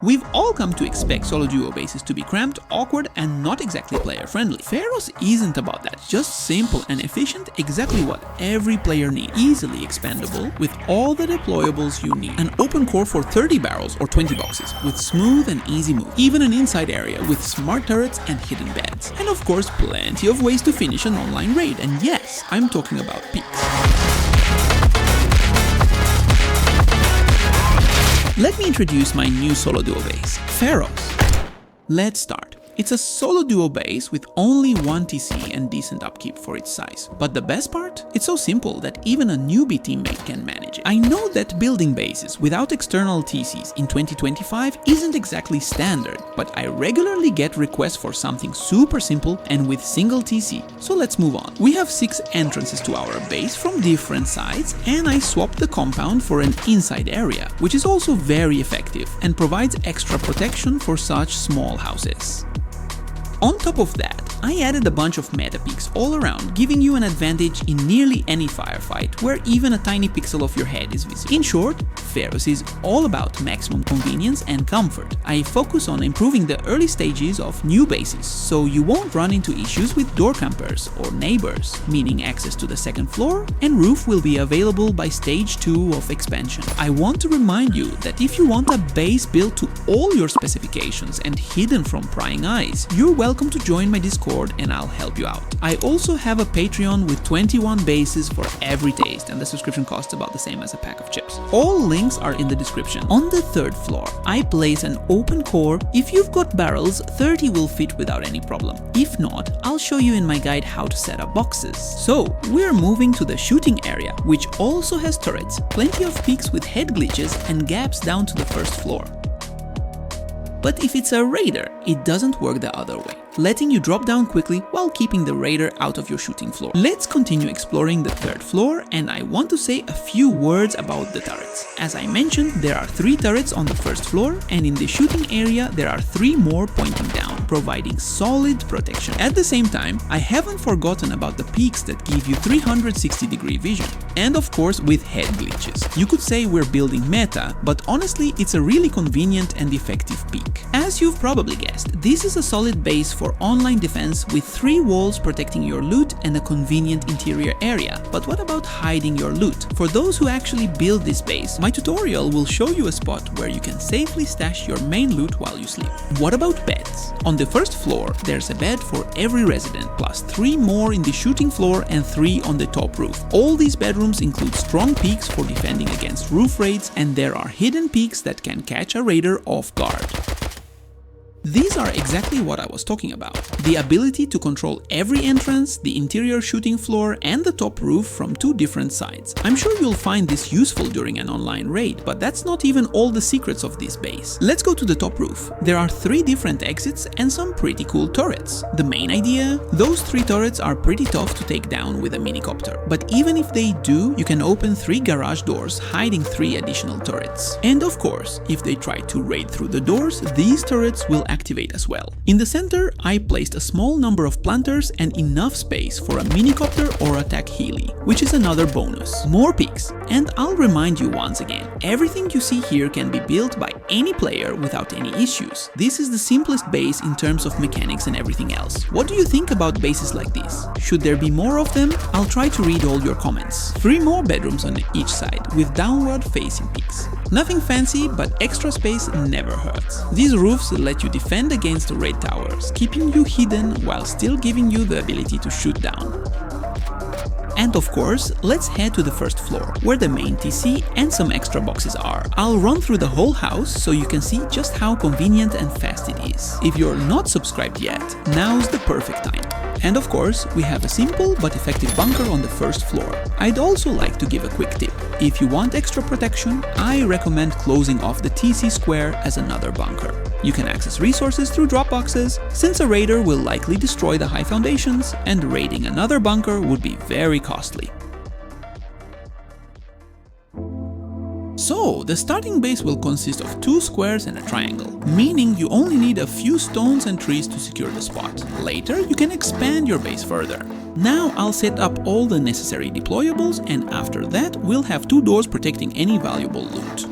We've all come to expect solo duo bases to be cramped, awkward, and not exactly player-friendly. Feros isn't about that, just simple and efficient, exactly what every player needs. Easily expandable, with all the deployables you need. An open core for 30 barrels or 20 boxes, with smooth and easy move. Even an inside area with smart turrets and hidden beds. And of course, plenty of ways to finish an online raid, and yes, I'm talking about peaks. Let me introduce my new solo duo base, Feros. Let's start. It's a solo duo base with only one TC and decent upkeep for its size. But the best part? It's so simple that even a newbie teammate can manage it. I know that building bases without external TCs in 2025 isn't exactly standard, but I regularly get requests for something super simple and with single TC. So let's move on. We have 6 entrances to our base from different sides, and I swapped the compound for an inside area, which is also very effective and provides extra protection for such small houses. On top of that, I added a bunch of meta peaks all around, giving you an advantage in nearly any firefight, where even a tiny pixel of your head is visible. In short, Feros is all about maximum convenience and comfort. I focus on improving the early stages of new bases, so you won't run into issues with door campers or neighbors, meaning access to the second floor and roof will be available by stage 2 of expansion. I want to remind you that if you want a base built to all your specifications and hidden from prying eyes, you're welcome to join my Discord and I'll help you out. I also have a Patreon with 21 bases for every taste, and the subscription costs about the same as a pack of chips. All links are in the description. On the 3rd floor, I place an open core. If you've got barrels, 30 will fit without any problem. If not, I'll show you in my guide how to set up boxes. So, we're moving to the shooting area, which also has turrets, plenty of peaks with head glitches and gaps down to the 1st floor. But if it's a raider, it doesn't work the other way, letting you drop down quickly while keeping the raider out of your shooting floor. Let's continue exploring the 3rd floor, and I want to say a few words about the turrets. As I mentioned, there are 3 turrets on the 1st floor, and in the shooting area there are 3 more pointing down, providing solid protection. At the same time, I haven't forgotten about the peaks that give you 360-degree vision. And of course with head glitches. You could say we're building meta, but honestly it's a really convenient and effective peak. As you've probably guessed, this is a solid base for online defense with 3 walls protecting your loot and a convenient interior area. But what about hiding your loot? For those who actually build this base, my tutorial will show you a spot where you can safely stash your main loot while you sleep. What about beds? On the 1st floor, there's a bed for every resident, plus 3 more in the shooting floor and 3 on the top roof. All these bedrooms include strong peaks for defending against roof raids, and there are hidden peaks that can catch a raider off guard. These are exactly what I was talking about. The ability to control every entrance, the interior shooting floor, and the top roof from 2 different sides. I'm sure you'll find this useful during an online raid, but that's not even all the secrets of this base. Let's go to the top roof. There are 3 different exits and some pretty cool turrets. The main idea? Those 3 turrets are pretty tough to take down with a minicopter, but even if they do, you can open 3 garage doors, hiding 3 additional turrets. And of course, if they try to raid through the doors, these turrets will activate as well. In the center, I placed a small number of planters and enough space for a minicopter or attack heli, which is another bonus. More peaks. And I'll remind you once again, everything you see here can be built by any player without any issues. This is the simplest base in terms of mechanics and everything else. What do you think about bases like this? Should there be more of them? I'll try to read all your comments. 3 more bedrooms on each side with downward facing peaks. Nothing fancy, but extra space never hurts. These roofs let you defend against raid towers, keeping you hidden while still giving you the ability to shoot down. And of course, let's head to the 1st floor, where the main TC and some extra boxes are. I'll run through the whole house so you can see just how convenient and fast it is. If you're not subscribed yet, now's the perfect time. And of course, we have a simple but effective bunker on the 1st floor. I'd also like to give a quick tip. If you want extra protection, I recommend closing off the TC square as another bunker. You can access resources through drop boxes, since a raider will likely destroy the high foundations, and raiding another bunker would be very costly. So, the starting base will consist of 2 squares and a triangle, meaning you only need a few stones and trees to secure the spot. Later, you can expand your base further. Now I'll set up all the necessary deployables, and after that we'll have 2 doors protecting any valuable loot.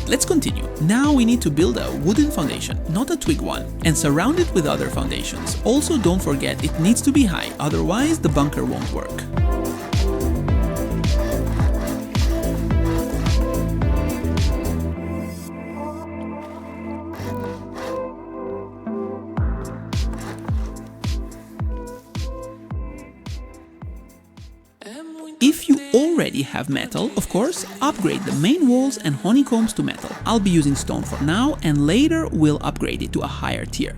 let's continue. Now we need to build a wooden foundation, not a twig one, and surround it with other foundations. Also, don't forget it needs to be high, otherwise the bunker won't work. If you already have metal, of course, upgrade the main walls and honeycombs to metal. I'll be using stone for now, and later we'll upgrade it to a higher tier.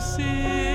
this is